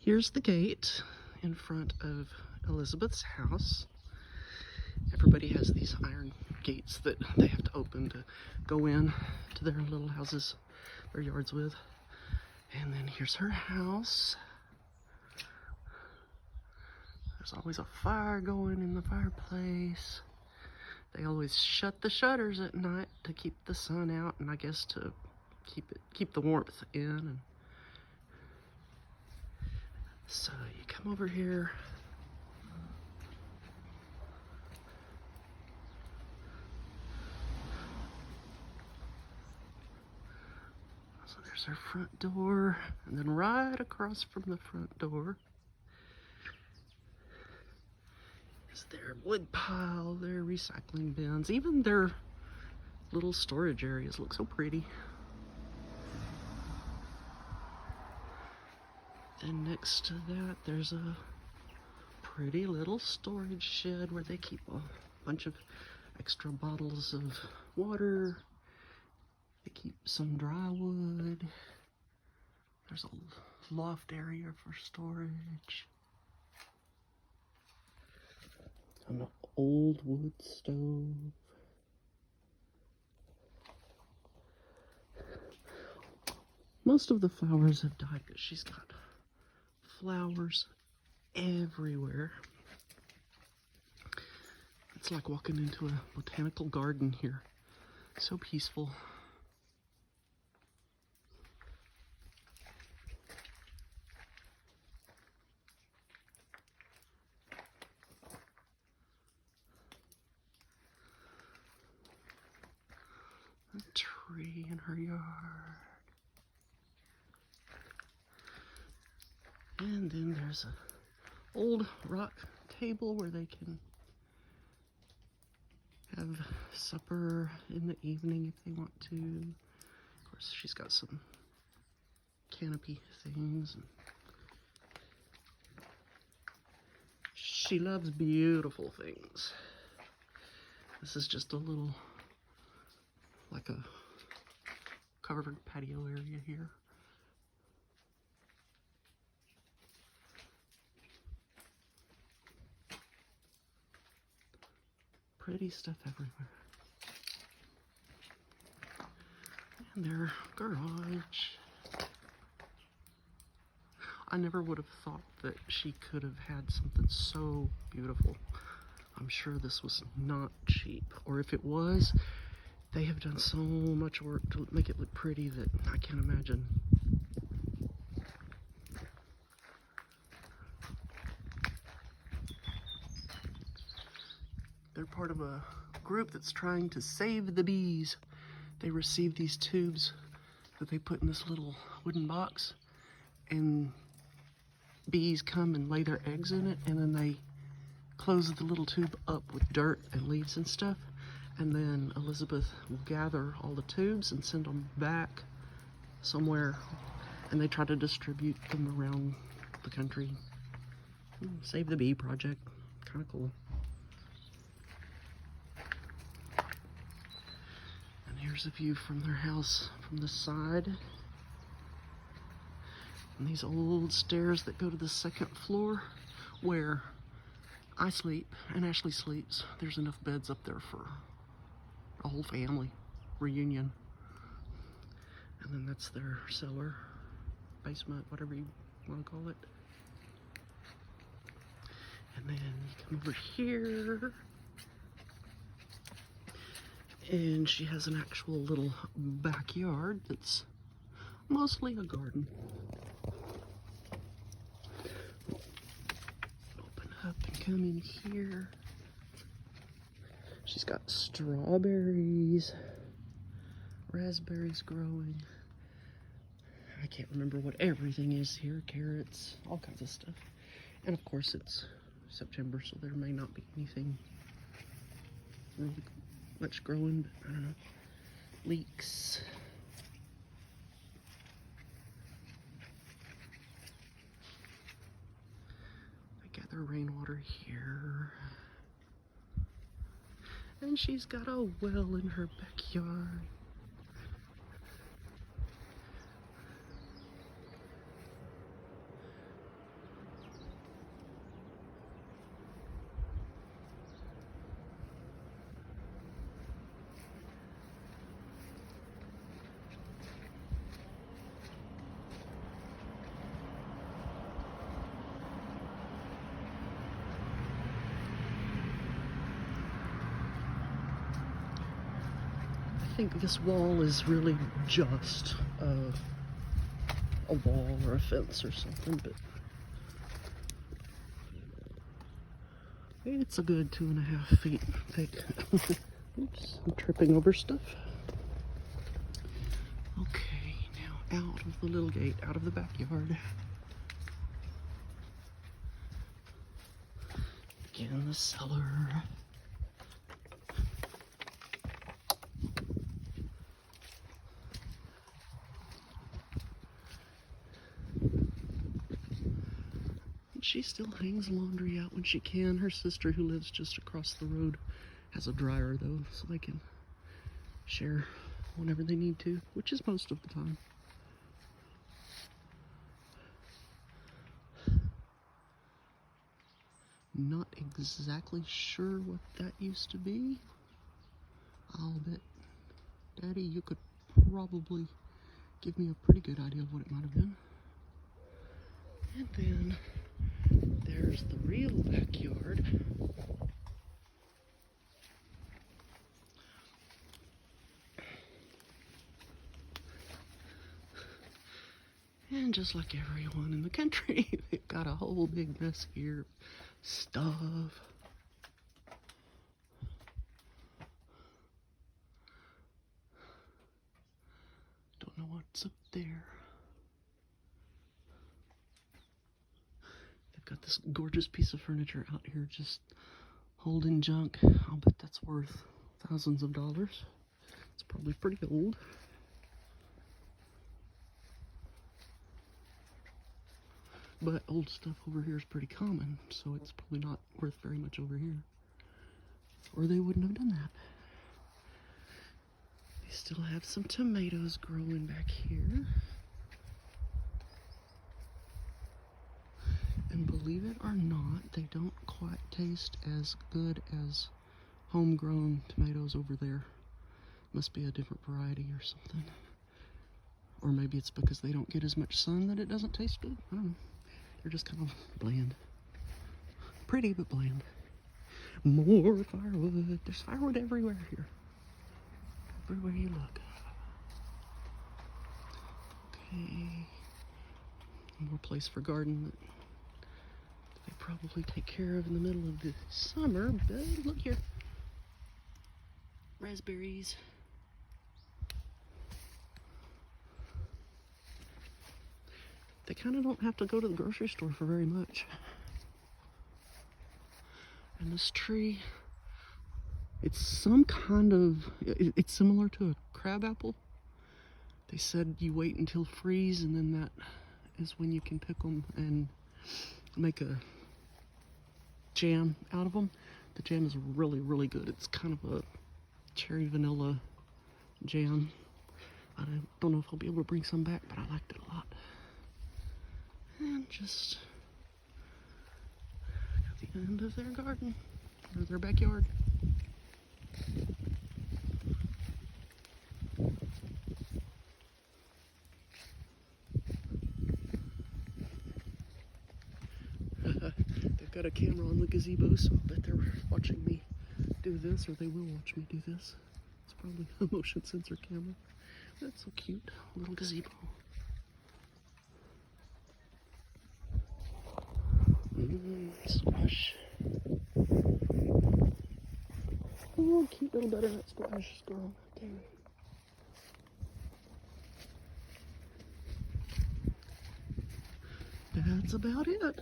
Here's the gate in front of Elizabeth's house. Everybody has these iron gates that they have to open to go in to their little houses, their yards with. And then here's her house. There's always a fire going in the fireplace. They always shut the shutters at night to keep the sun out, and I guess to keep the warmth in. And so you come over here. So there's our front door, and then right across from the front door is their wood pile, their recycling bins, even their little storage areas look so pretty. Then next to that, there's a pretty little storage shed where they keep a bunch of extra bottles of water. They keep some dry wood. There's a loft area for storage. An old wood stove. Most of the flowers have died, but she's got flowers everywhere. It's like walking into a botanical garden here. So peaceful. A tree in her yard. And then there's an old rock table where they can have supper in the evening if they want to. Of course, she's got some canopy things. And she loves beautiful things. This is just a little, like a covered patio area here. Pretty stuff everywhere. And their garage. I never would have thought that she could have had something so beautiful. I'm sure this was not cheap, or if it was, they have done so much work to make it look pretty that I can't imagine. They're part of a group that's trying to save the bees. They receive these tubes that they put in this little wooden box, and bees come and lay their eggs in it, and then they close the little tube up with dirt and leaves and stuff, and then Elizabeth will gather all the tubes and send them back somewhere, and they try to distribute them around the country. Save the Bee project. Kind of cool. And here's a view from their house from the side. And these old stairs that go to the second floor where I sleep and Ashley sleeps. There's enough beds up there for a whole family reunion. And then that's their cellar, basement, whatever you want to call it. And then you come over here, and she has an actual little backyard that's mostly a garden. Open up and come in here. She's got strawberries, raspberries growing. I can't remember what everything is here. Carrots, all kinds of stuff. And of course it's September, so there may not be anything really much growing, but I don't know. Leeks. I gather rainwater here. And she's got a well in her backyard. think this wall is really just a wall or a fence or something, but it's a good 2.5 feet thick. Oops, I'm tripping over stuff. Okay, now out of the little gate, out of the backyard. Again, the cellar. She still hangs laundry out when she can. Her sister, who lives just across the road, has a dryer though, so they can share whenever they need to, which is most of the time. Not exactly sure what that used to be. I'll bet, Daddy, you could probably give me a pretty good idea of what it might have been. And then there's the real backyard. And just like everyone in the country, they've got a whole big mess here. Stuff. Don't know what's up there. They've got this gorgeous piece of furniture out here just holding junk. I'll bet that's worth thousands of dollars. It's probably pretty old. But old stuff over here is pretty common, so it's probably not worth very much over here. Or they wouldn't have done that. They still have some tomatoes growing back here. And believe it or not, they don't quite taste as good as homegrown tomatoes over there. Must be a different variety or something. Or maybe it's because they don't get as much sun that it doesn't taste good. I don't know. They're just kind of bland. Pretty, but bland. More firewood. There's firewood everywhere here. Everywhere you look. Okay. More place for garden that they probably take care of in the middle of the summer. But look here. Raspberries. They kind of don't have to go to the grocery store for very much. And this tree, it's some kind of, it's similar to a crab apple. They said you wait until freeze and then that is when you can pick them and make a jam out of them. The jam is really, really good. It's kind of a cherry vanilla jam. I don't know if I'll be able to bring some back, but I liked it a lot. And just at the end of their garden, or their backyard. They've got a camera on the gazebo, so I bet they're watching me do this, or they will watch me do this. It's probably a motion sensor camera. That's so cute, little gazebo. Splash. Oh, cute little butternut splash is growing right there. That's about it.